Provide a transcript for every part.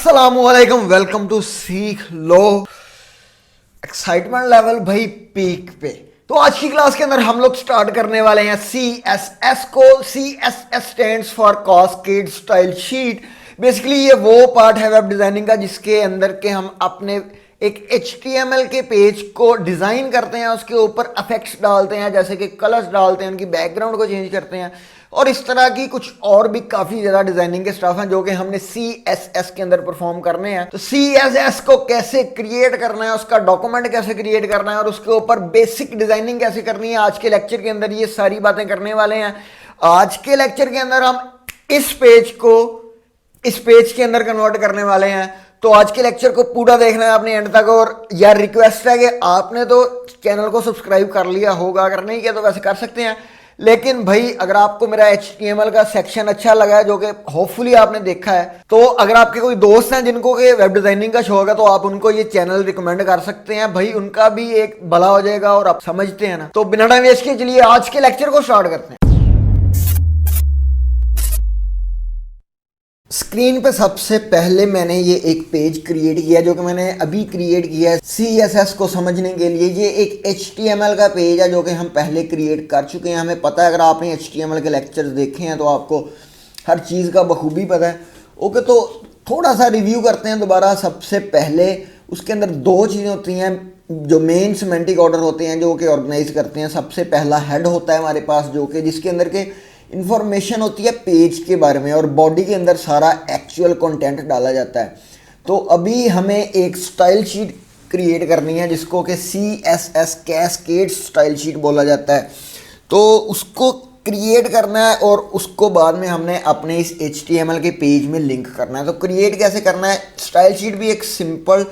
अस्सलामुअलैकुम, welcome to सीख लो। Excitement level भाई पीक पे। तो आज की क्लास के अंदर हम लोग स्टार्ट करने वाले हैं CSS को। CSS stands for cascade style sheet. Basically ये वो पार्ट है वेब डिजाइनिंग का जिसके अंदर के हम अपने एक HTML के पेज को डिजाइन करते हैं, उसके ऊपर इफेक्ट्स डालते हैं, जैसे कि कलर्स डालते हैं, उनकी बैकग्राउंड को चेंज करते हैं और इस तरह की कुछ और भी काफी ज्यादा डिजाइनिंग के स्टफ हैं जो कि हमने CSS के अंदर परफॉर्म करने हैं। तो CSS को कैसे क्रिएट करना है, उसका डॉक्यूमेंट कैसे क्रिएट करना है और उसके ऊपर बेसिक डिजाइनिंग कैसे करनी है, आज के लेक्चर के अंदर ये सारी बातें करने वाले हैं। आज के लेक्चर के अंदर हम इस पेज को इस पेज के अंदर कन्वर्ट करने वाले हैं। तो आज के लेक्चर को पूरा देखना है आपने एंड तक। और यार रिक्वेस्ट है कि आपने तो चैनल को सब्सक्राइब कर लिया होगा, अगर नहीं किया तो वैसे कर सकते हैं। लेकिन भाई अगर आपको मेरा HTML का सेक्शन अच्छा लगा है, जो कि होपफुली आपने देखा है, तो अगर आपके कोई दोस्त हैं जिनको के वेब डिजाइनिंग का शौक है तो आप उनको ये चैनल रिकमेंड कर सकते हैं। भाई उनका भी एक भला हो जाएगा और आप समझते हैं ना। तो बिना टाइम वेस्ट किए चलिए आज के लेक्चर को स्टार्ट करते हैं। स्क्रीन पे सबसे पहले मैंने ये एक पेज क्रिएट किया जो कि मैंने अभी क्रिएट किया है CSS को समझने के लिए। ये एक HTML का पेज है जो कि हम पहले क्रिएट कर चुके हैं। हमें पता है, अगर आपने HTML के लेक्चर्स देखे हैं तो आपको हर चीज़ का बखूबी पता है। ओके, तो थोड़ा सा रिव्यू करते हैं दोबारा। सबसे पहले उसके अंदर दो चीज़ें होती हैं जो मेन सिमेंटिक ऑर्डर होते हैं जो कि ऑर्गेनाइज करते हैं। सबसे पहला हेड होता है हमारे पास जो कि जिसके अंदर के इंफॉर्मेशन होती है पेज के बारे में और बॉडी के अंदर सारा एक्चुअल कंटेंट डाला जाता है। तो अभी हमें एक स्टाइल शीट क्रिएट करनी है जिसको कि CSS कैस्केड स्टाइल शीट बोला जाता है। तो उसको क्रिएट करना है और उसको बाद में हमने अपने इस HTML के पेज में लिंक करना है। तो क्रिएट कैसे करना है? स्टाइल शीट भी एक सिंपल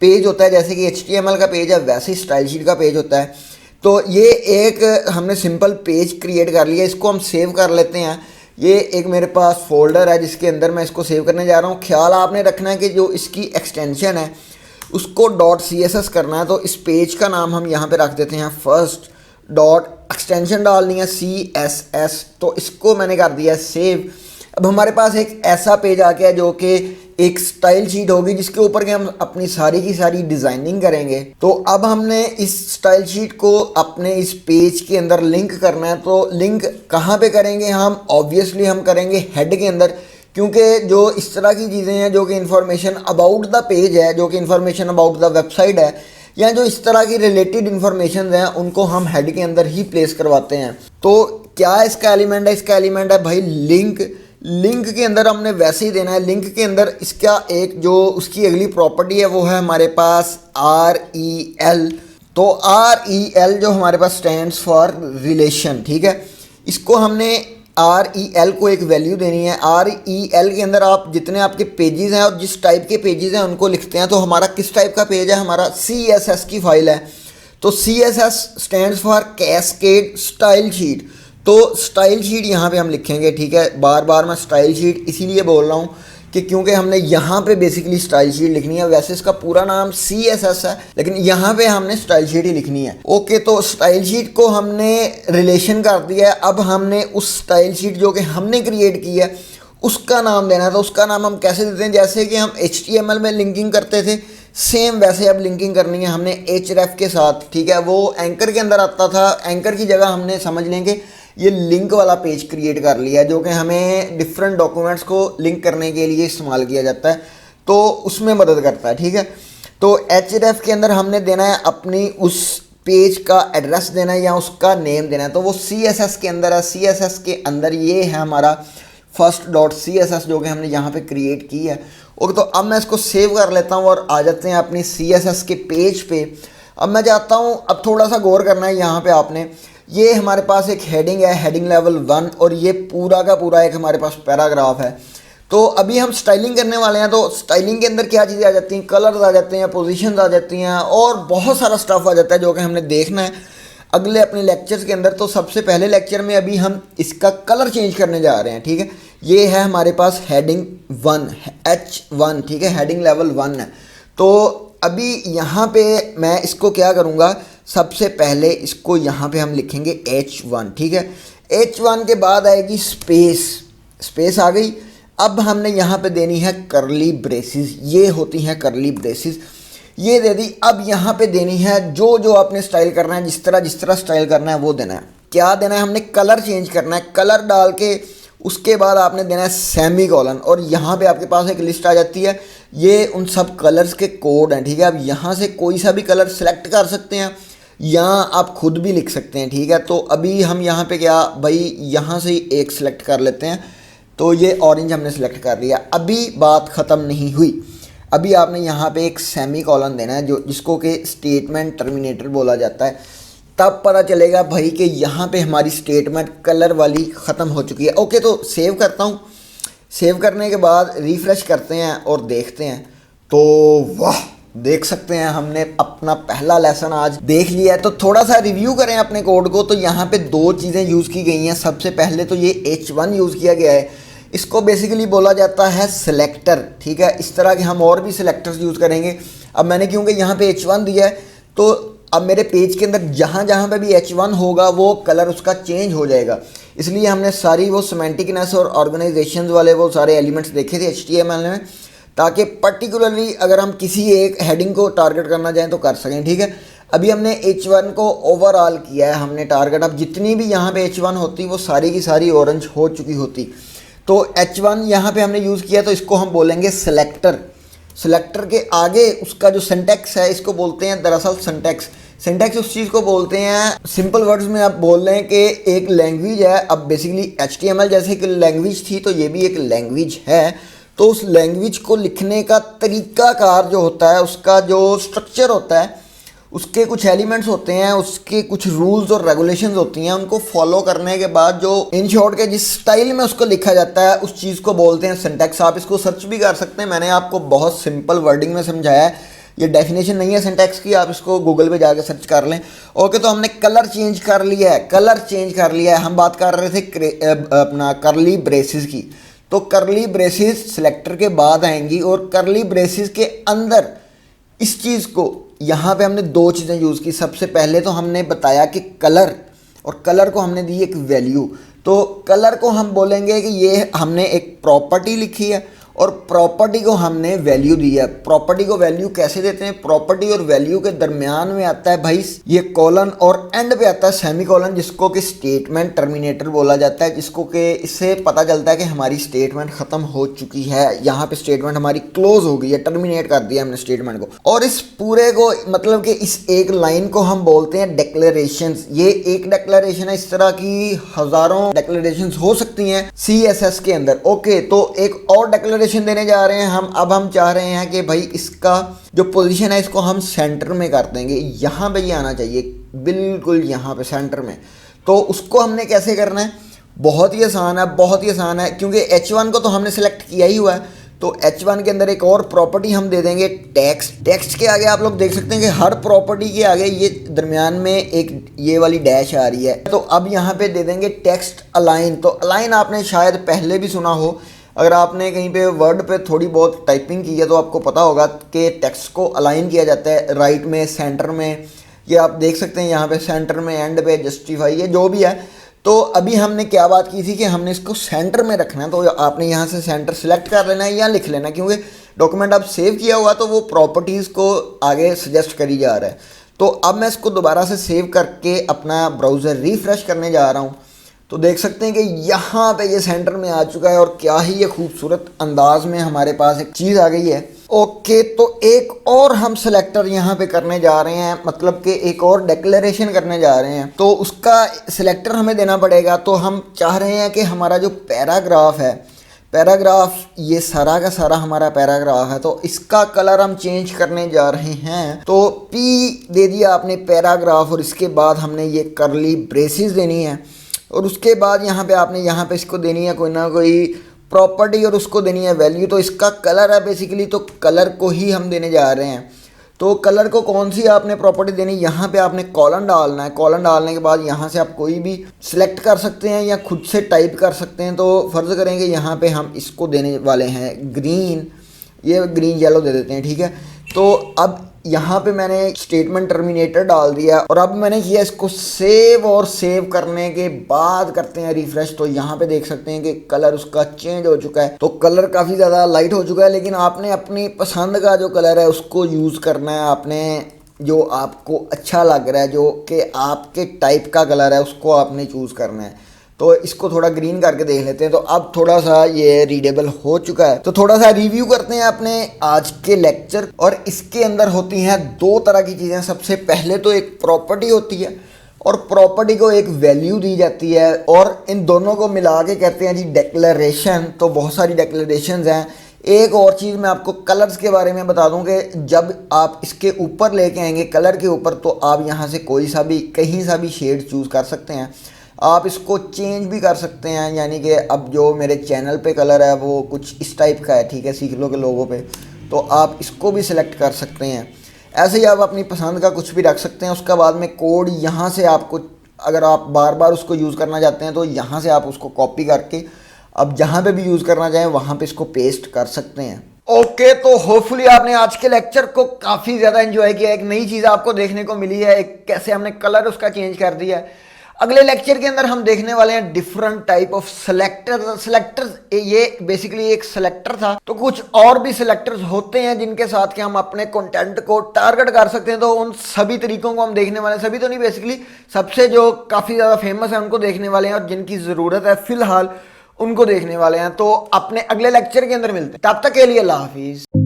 पेज होता है, जैसे कि HTML का पेज है वैसे ही स्टाइल शीट का पेज होता है। तो ये एक हमने सिंपल पेज क्रिएट कर लिया, इसको हम सेव कर लेते हैं। ये एक मेरे पास फोल्डर है जिसके अंदर मैं इसको सेव करने जा रहा हूँ। ख्याल आपने रखना है कि जो इसकी एक्सटेंशन है उसको .css करना है। तो इस पेज का नाम हम यहाँ पे रख देते हैं फर्स्ट डॉट, एक्सटेंशन डालनी है CSS। तो इसको मैंने कर दिया सेव। अब हमारे पास एक ऐसा पेज आ गया जो कि एक स्टाइल शीट होगी जिसके ऊपर के हम अपनी सारी की सारी डिज़ाइनिंग करेंगे। तो अब हमने इस स्टाइल शीट को अपने इस पेज के अंदर लिंक करना है। तो लिंक कहाँ पे करेंगे हम? ऑब्वियसली हम करेंगे हेड के अंदर, क्योंकि जो इस तरह की चीज़ें हैं जो कि इंफॉर्मेशन अबाउट द पेज है, जो कि इंफॉर्मेशन अबाउट द वेबसाइट है, या जो इस तरह की रिलेटेड इंफॉर्मेशन हैं उनको हम हेड के अंदर ही प्लेस करवाते हैं। तो क्या इसका एलिमेंट है? इसका एलिमेंट है भाई लिंक। लिंक के अंदर हमने वैसे ही देना है। लिंक के अंदर इसका एक जो उसकी अगली प्रॉपर्टी है वो है हमारे पास REL। तो REL जो हमारे पास स्टैंड्स फॉर रिलेशन, ठीक है। इसको हमने REL को एक वैल्यू देनी है। REL के अंदर आप जितने आपके पेजेस हैं और जिस टाइप के पेजेस हैं उनको लिखते हैं। तो हमारा किस टाइप का पेज है? हमारा CSS की फाइल है। तो CSS stands for cascade style sheet. तो स्टाइल शीट यहाँ पे हम लिखेंगे, ठीक है। बार बार मैं स्टाइल शीट इसीलिए बोल रहा हूँ कि क्योंकि हमने यहाँ पे बेसिकली स्टाइल शीट लिखनी है। वैसे इसका पूरा नाम CSS है लेकिन यहाँ पे हमने स्टाइल शीट ही लिखनी है। ओके, तो स्टाइल शीट को हमने रिलेशन कर दिया है। अब हमने उस स्टाइल शीट जो कि हमने क्रिएट की है उसका नाम देना है। तो उसका नाम हम कैसे देते हैं? जैसे कि हम HTML में लिंकिंग करते थे सेम वैसे अब लिंकिंग करनी है हमने href के साथ, ठीक है। वो एंकर के अंदर आता था, एंकर की जगह हमने समझ लेंगे ये लिंक वाला पेज क्रिएट कर लिया जो कि हमें डिफरेंट डॉक्यूमेंट्स को लिंक करने के लिए इस्तेमाल किया जाता है, तो उसमें मदद करता है, ठीक है। तो href के अंदर हमने देना है अपनी उस पेज का एड्रेस देना है या उसका नेम देना है। तो वो CSS के अंदर है। CSS के अंदर ये है हमारा फर्स्ट डॉट CSS जो कि हमने यहाँ पे क्रिएट की है। ओके, तो अब मैं इसको सेव कर लेता हूँ और आ जाते हैं अपनी CSS के पेज पे। अब मैं जाता हूँ, अब थोड़ा सा गौर करना है यहाँ पे आपने। ये हमारे पास एक हेडिंग है, हेडिंग लेवल 1, और ये पूरा का पूरा एक हमारे पास पैराग्राफ है। तो अभी हम स्टाइलिंग करने वाले हैं। तो स्टाइलिंग के अंदर क्या चीज़ें आ जाती हैं? कलर्स आ जाते हैं, पोजीशंस आ जाती हैं और बहुत सारा स्टफ आ जाता है जो कि हमने देखना है अगले अपने लेक्चर्स के अंदर। तो सबसे पहले लेक्चर में अभी हम इसका कलर चेंज करने जा रहे हैं, ठीक है। ये है हमारे पास हेडिंग 1 H1, ठीक है, हेडिंग लेवल 1 है। तो अभी यहाँ पे मैं इसको क्या करूँगा, सबसे पहले इसको यहाँ पे हम लिखेंगे H1, ठीक है। H1 के बाद आएगी स्पेस, स्पेस आ गई। अब हमने यहाँ पे देनी है करली ब्रेसेस, ये होती हैं करली ब्रेसेस, ये दे दी। अब यहाँ पे देनी है जो जो आपने स्टाइल करना है, जिस तरह स्टाइल करना है वो देना है। क्या देना है, हमने कलर चेंज करना है, कलर डाल के उसके बाद आपने देना है सेमी कॉलन, और यहाँ पे आपके पास एक लिस्ट आ जाती है, ये उन सब कलर्स के कोड हैं, ठीक है। अब यहाँ से कोई सा भी कलर सेलेक्ट कर सकते हैं या आप खुद भी लिख सकते हैं, ठीक है। तो अभी हम यहाँ पे क्या भाई, यहाँ से ही एक सिलेक्ट कर लेते हैं। तो ये ऑरेंज हमने सेलेक्ट कर लिया। अभी बात ख़त्म नहीं हुई, अभी आपने यहाँ पे एक सेमी कॉलन देना है, जो जिसको कि स्टेटमेंट टर्मिनेटर बोला जाता है। तब पता चलेगा भाई कि यहाँ पे हमारी स्टेटमेंट कलर वाली ख़त्म हो चुकी है। ओके, तो सेव करता हूँ। सेव करने के बाद रिफ़्रेश करते हैं और देखते हैं, तो वाह, देख सकते हैं हमने अपना पहला लेसन आज देख लिया है। तो थोड़ा सा रिव्यू करें अपने कोड को, तो यहाँ पे दो चीज़ें यूज़ की गई हैं। सबसे पहले तो ये H1 यूज़ किया गया है, इसको बेसिकली बोला जाता है सिलेक्टर, ठीक है। इस तरह के हम और भी सिलेक्टर्स यूज़ करेंगे। अब मैंने क्योंकि यहाँ पे H1 दिया है, तो अब मेरे पेज के अंदर जहाँ जहाँ पे भी H1 होगा वो कलर उसका चेंज हो जाएगा। इसलिए हमने सारी वो सिमेंटिकनेस और ऑर्गेनाइजेशन वाले वो सारे एलिमेंट्स देखे थे HTML में, ताकि पर्टिकुलरली अगर हम किसी एक हेडिंग को टारगेट करना चाहें तो कर सकें, ठीक है। अभी हमने H1 को ओवरऑल किया है हमने टारगेट। अब जितनी भी यहाँ पे H1 होती वो सारी की सारी ऑरेंज हो चुकी होती। तो H1 यहाँ पे हमने यूज़ किया, तो इसको हम बोलेंगे सिलेक्टर। सिलेक्टर के आगे उसका जो सिंटैक्स है, इसको बोलते हैं दरअसल सिंटैक्स। सिंटैक्स उस चीज़ को बोलते हैं, सिंपल वर्ड्स में आप बोल रहे हैं कि एक लैंग्वेज है। अब बेसिकली HTML जैसे कि लैंग्वेज थी, तो ये भी एक लैंग्वेज है। तो उस लैंग्वेज को लिखने का तरीक़ाकार जो होता है, उसका जो स्ट्रक्चर होता है, उसके कुछ एलिमेंट्स होते हैं, उसके कुछ रूल्स और रेगुलेशंस होती हैं, उनको फॉलो करने के बाद जो इन शॉर्ट के जिस स्टाइल में उसको लिखा जाता है, उस चीज़ को बोलते हैं सिंटैक्स। आप इसको सर्च भी कर सकते हैं, मैंने आपको बहुत सिंपल वर्डिंग में समझाया है। ये डेफिनेशन नहीं है सिंटैक्स की, आप इसको गूगल पे जाके सर्च कर लें। ओके, तो हमने कलर चेंज कर लिया है, कलर चेंज कर लिया है। हम बात कर रहे थे अपना करली ब्रेसेस की, तो करली ब्रेसेस सिलेक्टर के बाद आएंगी, और करली ब्रेसेस के अंदर इस चीज़ को यहाँ पे हमने दो चीज़ें यूज़ की। सबसे पहले तो हमने बताया कि कलर, और कलर को हमने दी एक वैल्यू। तो कलर को हम बोलेंगे कि ये हमने एक प्रॉपर्टी लिखी है, और प्रॉपर्टी को हमने वैल्यू दी है। प्रॉपर्टी को वैल्यू कैसे देते हैं, प्रॉपर्टी और वैल्यू के दरमियान में आता है भाई ये कॉलन, और एंड पे आता है सेमी कॉलन, जिसको कि स्टेटमेंट टर्मिनेटर बोला जाता है, जिसको कि इससे पता चलता है कि हमारी स्टेटमेंट ख़त्म हो चुकी है। यहाँ पे स्टेटमेंट हमारी क्लोज हो गई है, टर्मिनेट कर दिया हमने स्टेटमेंट को। और इस पूरे को मतलब कि इस एक लाइन को हम बोलते हैं डिक्लेरेशन। ये एक डिक्लेरेशन है, इस तरह की हज़ारों डिक्लेरेशन हो सकती हैं CSS के अंदर। ओके, तो एक और डिक्लेरेशन देने जा रहे हैं हम। अब हम चाह रहे हैं कि भाई इसका जो पोजीशन है, इसको हम सेंटर में कर देंगे। यहाँ पे ये आना चाहिए बिल्कुल यहाँ पे सेंटर में। तो उसको हमने कैसे करना है, बहुत ही आसान है, बहुत ही आसान है। क्योंकि H1 को तो हमने सेलेक्ट किया ही हुआ है, तो H1 के अंदर एक और प्रॉपर्टी हम दे देंगे टेक्स्ट। टेक्स्ट के आगे आप लोग देख सकते हैं कि हर प्रॉपर्टी के आगे ये दरमियान में एक ये वाली डैश आ रही है। तो अब यहाँ पे दे देंगे टेक्स्ट अलाइन। तो अलाइन आपने शायद पहले भी सुना हो, अगर आपने कहीं पे वर्ड पे थोड़ी बहुत टाइपिंग की है तो आपको पता होगा कि टेक्स्ट को अलाइन किया जाता है राइट में, सेंटर में। ये आप देख सकते हैं यहाँ पे सेंटर में, एंड पे, जस्टिफाई, ये जो भी है। तो अभी हमने क्या बात की थी कि हमने इसको सेंटर में रखना है, तो आपने यहाँ से सेंटर सेलेक्ट कर लेना है या लिख लेना है, क्योंकि डॉक्यूमेंट आप सेव किया हुआ तो वो प्रॉपर्टीज़ को आगे सजेस्ट करी जा रहा है। तो अब मैं इसको दोबारा से सेव करके अपना ब्राउज़र रिफ़्रेश करने जा रहा हूँ, तो देख सकते हैं कि यहाँ पे ये सेंटर में आ चुका है, और क्या ही ये खूबसूरत अंदाज में हमारे पास एक चीज़ आ गई है। ओके, तो एक और हम सिलेक्टर यहाँ पे करने जा रहे हैं, मतलब कि एक और डिक्लेरेशन करने जा रहे हैं, तो उसका सिलेक्टर हमें देना पड़ेगा। तो हम चाह रहे हैं कि हमारा जो पैराग्राफ है, पैराग्राफ ये सारा का सारा हमारा पैराग्राफ है, तो इसका कलर हम चेंज करने जा रहे हैं। तो P दे दिया आपने पैराग्राफ, और इसके बाद हमने ये करली ब्रेसेस देनी है, और उसके बाद यहाँ पे आपने यहाँ पे इसको देनी है कोई ना कोई प्रॉपर्टी, और उसको देनी है वैल्यू। तो इसका कलर है बेसिकली, तो कलर को ही हम देने जा रहे हैं। तो कलर को कौन सी आपने प्रॉपर्टी देनी, यहाँ पे आपने कॉलन डालना है। कॉलन डालने के बाद यहाँ से आप कोई भी सिलेक्ट कर सकते हैं या खुद से टाइप कर सकते हैं। तो फ़र्ज़ करेंगे यहाँ पे हम इसको देने वाले हैं ग्रीन, ये ग्रीन येलो दे देते हैं, ठीक है। तो अब यहाँ पे मैंने स्टेटमेंट टर्मिनेटर डाल दिया और अब मैंने किया इसको सेव, और सेव करने के बाद करते हैं रिफ्रेश। तो यहाँ पे देख सकते हैं कि कलर उसका चेंज हो चुका है। तो कलर काफ़ी ज़्यादा लाइट हो चुका है, लेकिन आपने अपनी पसंद का जो कलर है उसको यूज़ करना है। आपने जो आपको अच्छा लग रहा है, जो कि आपके टाइप का कलर है, उसको आपने चूज़ करना है। तो इसको थोड़ा ग्रीन करके देख लेते हैं। तो अब थोड़ा सा ये रीडेबल हो चुका है। तो थोड़ा सा रिव्यू करते हैं अपने आज के लेक्चर। और इसके अंदर होती हैं दो तरह की चीज़ें। सबसे पहले तो एक प्रॉपर्टी होती है और प्रॉपर्टी को एक वैल्यू दी जाती है, और इन दोनों को मिला के कहते हैं जी डेक्लेरेशन। तो बहुत सारी डेक्लेरेशंस हैं। एक और चीज़ मैं आपको कलर्स के बारे में बता दूं कि जब आप इसके ऊपर लेके आएंगे कलर के ऊपर, तो आप यहाँ से कोई सा भी कहीं सा भी शेड चूज़ कर सकते हैं। आप इसको चेंज भी कर सकते हैं, यानी कि अब जो मेरे चैनल पे कलर है वो कुछ इस टाइप का है, ठीक है, सीख लो के लोगों पे, तो आप इसको भी सिलेक्ट कर सकते हैं। ऐसे ही आप अपनी पसंद का कुछ भी रख सकते हैं। उसके बाद में कोड यहाँ से आपको, अगर आप बार बार उसको यूज़ करना चाहते हैं तो यहाँ से आप उसको कॉपी करके अब जहाँ पे भी यूज़ करना चाहें वहाँ पे इसको पेस्ट कर सकते हैं। ओके, तो होपफुली आपने आज के लेक्चर को काफ़ी ज़्यादा एंजॉय किया। एक नई चीज़ आपको देखने को मिली है, एक कैसे हमने कलर उसका चेंज कर दिया है। अगले लेक्चर के अंदर हम देखने वाले हैं डिफरेंट टाइप ऑफ सेलेक्टर्स। ये बेसिकली एक सेलेक्टर था, तो कुछ और भी सेलेक्टर्स होते हैं जिनके साथ के हम अपने कंटेंट को टारगेट कर सकते हैं। तो उन सभी तरीकों को हम देखने वाले हैं। सभी तो नहीं, बेसिकली सबसे जो काफ़ी ज़्यादा फेमस है उनको देखने वाले हैं, और जिनकी ज़रूरत है फिलहाल उनको देखने वाले हैं। तो अपने अगले लेक्चर के अंदर मिलते हैं। तब तक के लिए अल्लाह हाफिज़।